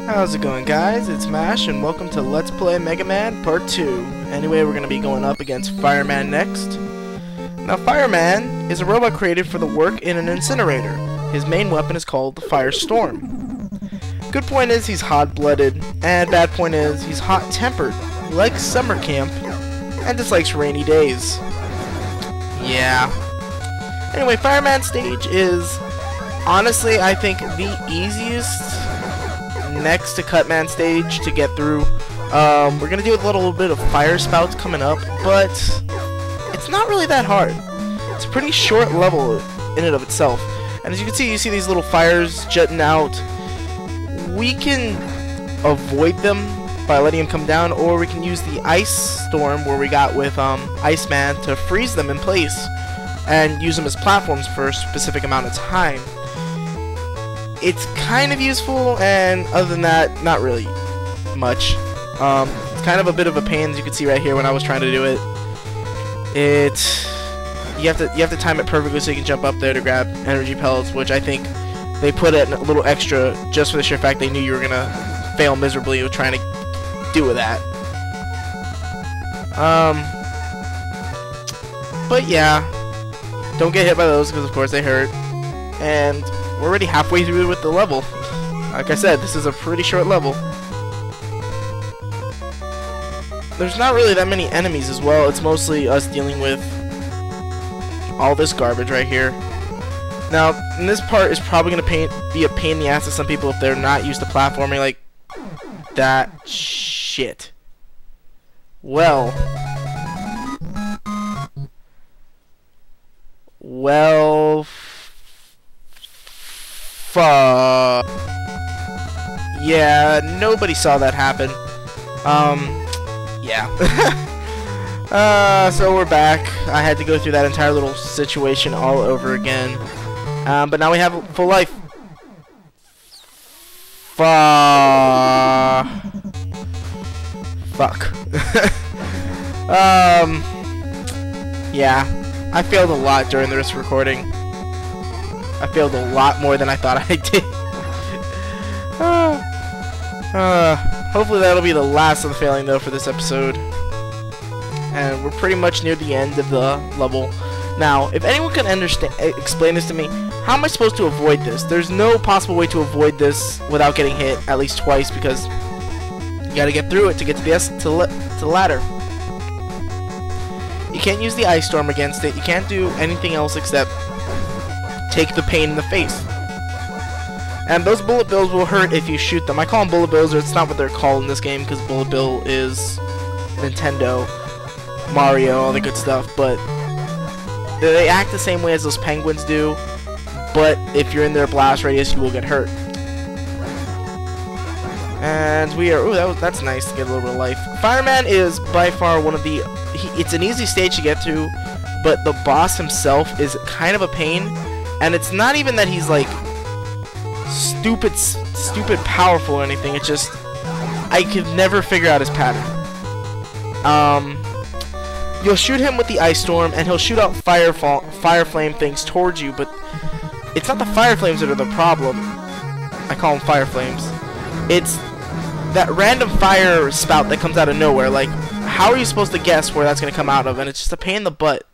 How's it going, guys? It's Mash, and welcome to Let's Play Mega Man Part 2. Anyway, we're going to be going up against Fireman next. Now, Fireman is a robot created for the work in an incinerator. His main weapon is called the Firestorm. Good point is he's hot-blooded, and bad point is he's hot-tempered. He likes summer camp, and dislikes rainy days. Yeah. Anyway, Fireman stage is, honestly, I think the easiest next to Cutman stage to get through. We're gonna deal with a little bit of fire spouts coming up, but it's not really that hard. It's a pretty short level in and of itself, and as you can see, you see these little fires jutting out. We can avoid them by letting them come down, or we can use the ice storm where we got with Iceman to freeze them in place and use them as platforms for a specific amount of time. It's kind of useful, and other than that, not really much. It's kind of a bit of a pain, as you can see right here when I was trying to do it. You have to time it perfectly so you can jump up there to grab energy pellets, which I think they put it a little extra just for the sheer fact they knew you were gonna fail miserably with trying to do with that. But yeah, don't get hit by those because of course they hurt, and we're already halfway through with the level. Like I said, this is a pretty short level. There's not really that many enemies as well. It's mostly us dealing with all this garbage right here. Now, this part is probably going to be a pain in the ass to some people if they're not used to platforming like that shit. Well, yeah, nobody saw that happen. Yeah. So we're back. I had to go through that entire little situation all over again. But now we have full life. Fuck. Yeah. I failed a lot during this recording. I failed a lot more than I thought I did. Hopefully that'll be the last of the failing though for this episode. And we're pretty much near the end of the level. Now, if anyone can explain this to me, how am I supposed to avoid this? There's no possible way to avoid this without getting hit at least twice, because you gotta get through it to get to the ladder. You can't use the ice storm against it. You can't do anything else except take the pain in the face. And those bullet bills will hurt if you shoot them. I call them bullet bills, or it's not what they're called in this game, because bullet bill is Nintendo, Mario, all the good stuff, but they act the same way as those penguins do, but if you're in their blast radius, you will get hurt. And we are, ooh, that's nice to get a little bit of life. Fireman is by far one of the, it's an easy stage to get through, but the boss himself is kind of a pain, and it's not even that he's like stupid powerful or anything. It's just I could never figure out his pattern. You'll shoot him with the ice storm and he'll shoot out fire flame things towards you, but it's not the fire flames that are the problem. I call them fire flames. It's that random fire spout that comes out of nowhere. Like, how are you supposed to guess where that's gonna come out of? And it's just a pain in the butt.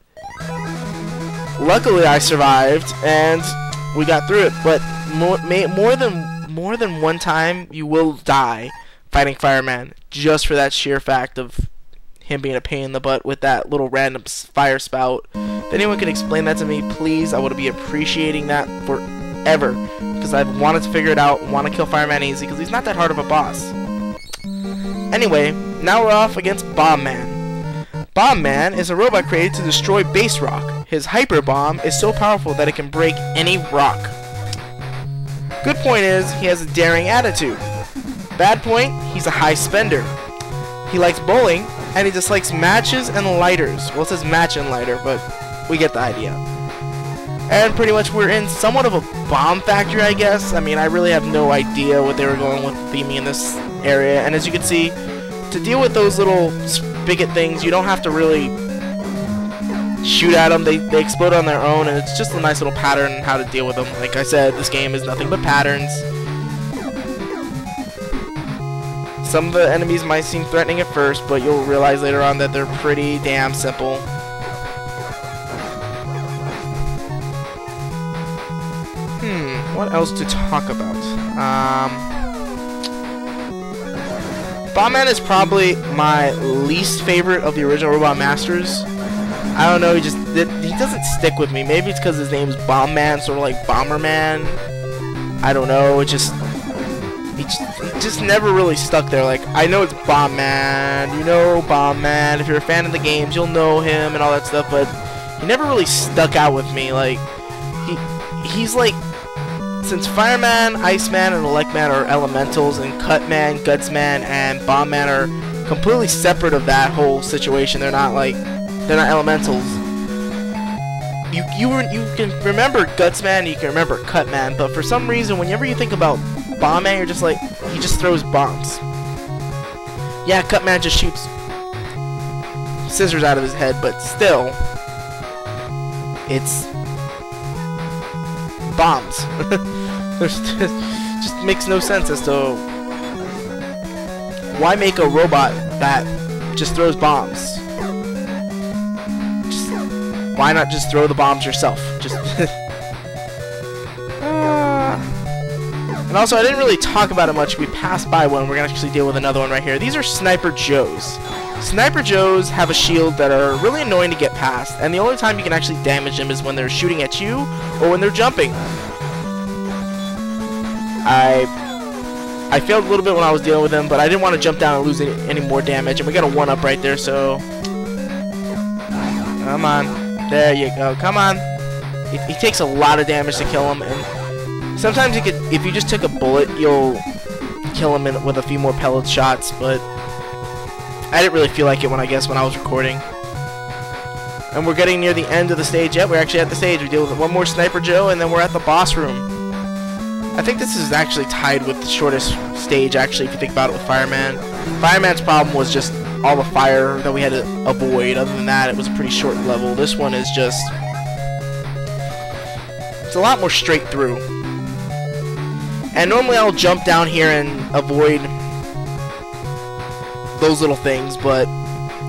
Luckily I survived and we got through it, but more than one time you will die fighting Fireman just for that sheer fact of him being a pain in the butt with that little random fire spout. If anyone can explain that to me, please, I would be appreciating that forever, because I've wanted to figure it out and want to kill Fireman easy because he's not that hard of a boss. Anyway, now we're off against Bombman. Bombman is a robot created to destroy base rock. His hyper bomb is so powerful that it can break any rock. Good point is, he has a daring attitude. Bad point, he's a high spender. He likes bowling, and he dislikes matches and lighters. Well, it says match and lighter, but we get the idea. And pretty much we're in somewhat of a bomb factory, I guess. I mean, I really have no idea what they were going with theming in this area. And as you can see, to deal with those little spigot things, you don't have to really shoot at them. They explode on their own, and it's just a nice little pattern on how to deal with them. Like I said, this game is nothing but patterns. Some of the enemies might seem threatening at first, but you'll realize later on that they're pretty damn simple. What else to talk about? Bombman is probably my least favorite of the original Robot Masters. I don't know, he doesn't stick with me. Maybe it's because his name's Bombman, sort of like Bomberman. I don't know, he just never really stuck there. Like, I know it's Bombman, you know Bombman. If you're a fan of the games, you'll know him and all that stuff, but he never really stuck out with me. Like, he's like, since Fireman, Iceman, and Electman are elementals, and Cutman, Gutsman, and Bombman are completely separate of that whole situation. They're not elementals. You can remember Gutsman, you can remember Cutman, but for some reason, whenever you think about Bombman, you're just like, he just throws bombs. Yeah, Cutman just shoots scissors out of his head, but still, it's bombs. Just makes no sense as to why make a robot that just throws bombs. Why not just throw the bombs yourself? Just and also, I didn't really talk about it much. We passed by one. We're gonna actually deal with another one right here. These are Sniper Joes. Sniper Joes have a shield that are really annoying to get past, and the only time you can actually damage them is when they're shooting at you or when they're jumping. I failed a little bit when I was dealing with them, but I didn't want to jump down and lose any more damage, and we got a 1-up right there, so come on. There you go. Come on. He takes a lot of damage to kill him, and sometimes if you just took a bullet, you'll kill him with a few more pellet shots, but I didn't really feel like it when I was recording. And we're getting near the end of the stage yet. We're actually at the stage. We deal with one more Sniper Joe, and then we're at the boss room. I think this is actually tied with the shortest stage, actually, if you think about it with Fireman. Fireman's problem was just all the fire that we had to avoid. Other than that, it was a pretty short level. This one is just... it's a lot more straight through. And normally I'll jump down here and avoid those little things, but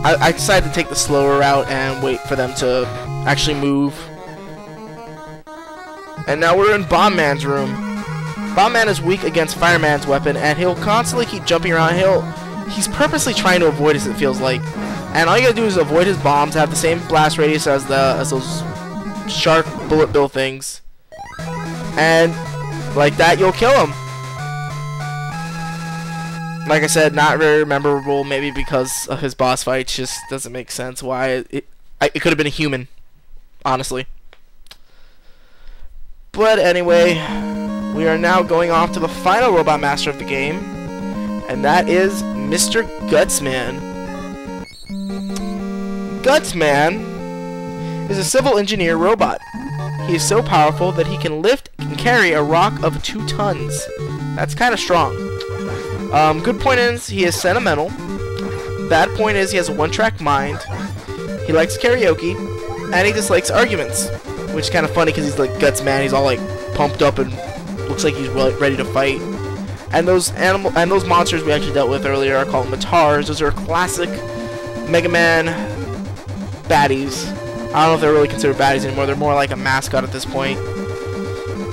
I decided to take the slower route and wait for them to actually move. And now we're in Bombman's room. Bombman is weak against Fireman's weapon, and he'll constantly keep jumping around. He's purposely trying to avoid us, it feels like. And all you gotta do is avoid his bombs, have the same blast radius as those sharp bullet bill things. And like that, you'll kill him. Like I said, not very memorable, maybe because of his boss fights. Just doesn't make sense why it could have been a human, honestly. But anyway, we are now going off to the final Robot Master of the game, and that is Mr. Gutsman. Gutsman is a civil engineer robot. He is so powerful that he can lift and carry a rock of 2 tons. That's kind of strong. Good point is he is sentimental. Bad point is he has a one-track mind. He likes karaoke, and he dislikes arguments, which is kind of funny because he's like Gutsman. He's all like pumped up and looks like he's ready to fight. And those monsters we actually dealt with earlier are called Matars. Those are classic Mega Man baddies. I don't know if they're really considered baddies anymore. They're more like a mascot at this point.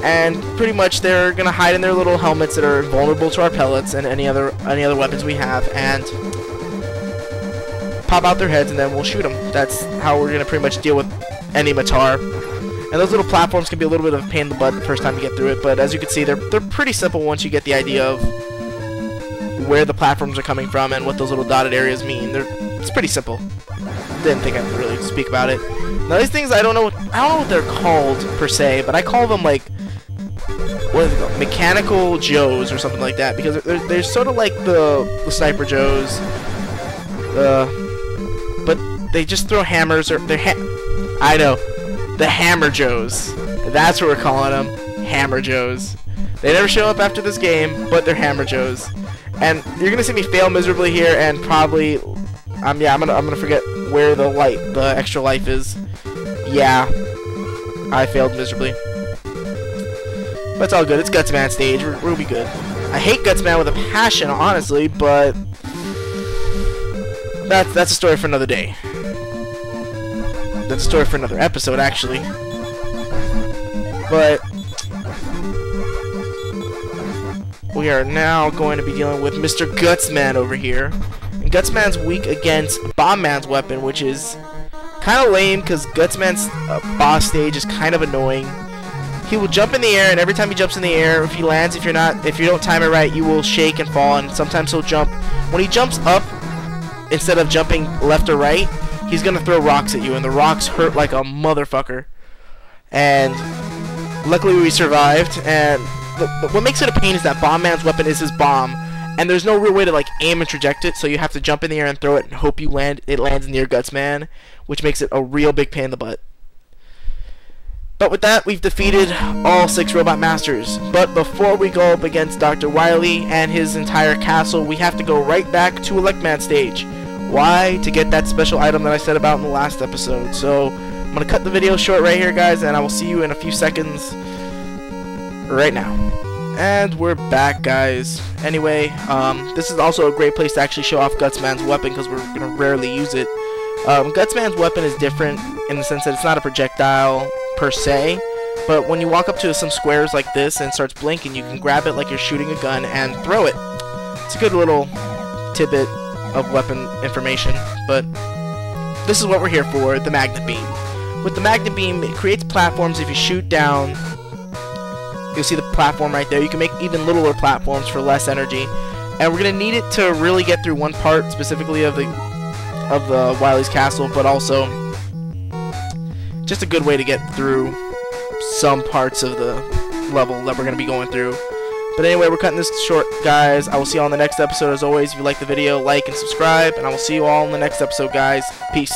And pretty much they're gonna hide in their little helmets that are vulnerable to our pellets and any other weapons we have, and pop out their heads, and then we'll shoot them. That's how we're gonna pretty much deal with any Matar. And those little platforms can be a little bit of a pain in the butt the first time you get through it, but as you can see, they're pretty simple once you get the idea of where the platforms are coming from and what those little dotted areas mean. It's pretty simple. Didn't think I could really speak about it. Now these things, I don't know what they're called per se, but I call them like, what are they called? Mechanical Joes or something like that, because they're sort of like the Sniper Joes, but they just throw hammers, or I know, the Hammer Joes. That's what we're calling them, Hammer Joes. They never show up after this game, but they're Hammer Joes. And you're gonna see me fail miserably here, and probably, yeah, I'm gonna forget where the extra life is. Yeah, I failed miserably. But it's all good. It's Gutsman stage. We'll be good. I hate Gutsman with a passion, honestly, but that's a story for another day. That's a story for another episode, actually. But we are now going to be dealing with Mr. Gutsman over here. And Gutsman's weak against Bombman's weapon, which is kind of lame because Gutsman's boss stage is kind of annoying. He will jump in the air, and every time he jumps in the air, if he lands, if you don't time it right, you will shake and fall. And sometimes he'll jump. When he jumps up, instead of jumping left or right, he's gonna throw rocks at you, and the rocks hurt like a motherfucker. And luckily we survived. And what makes it a pain is that Bombman's weapon is his bomb, and there's no real way to like aim and traject it, so you have to jump in the air and throw it and hope it lands near Gutsman, which makes it a real big pain in the butt. But with that, we've defeated all 6 Robot Masters. But before we go up against Dr. Wily and his entire castle, we have to go right back to Electman stage. Why? To get that special item that I said about in the last episode. So I'm going to cut the video short right here, guys, and I will see you in a few seconds right now. And we're back, guys. Anyway, this is also a great place to actually show off Gutsman's weapon because we're going to rarely use it. Gutsman's weapon is different in the sense that it's not a projectile per se, but when you walk up to some squares like this and it starts blinking, you can grab it like you're shooting a gun and throw it. It's a good little tidbit of weapon information, but this is what we're here for, the Magnet Beam. With the Magnet Beam, it creates platforms. If you shoot down, you'll see the platform right there. You can make even littler platforms for less energy, and we're going to need it to really get through one part specifically of the Wily's castle, but also just a good way to get through some parts of the level that we're going to be going through. But anyway, we're cutting this short, guys. I will see you all in the next episode. As always, if you like the video, like and subscribe, and I will see you all in the next episode, guys. Peace.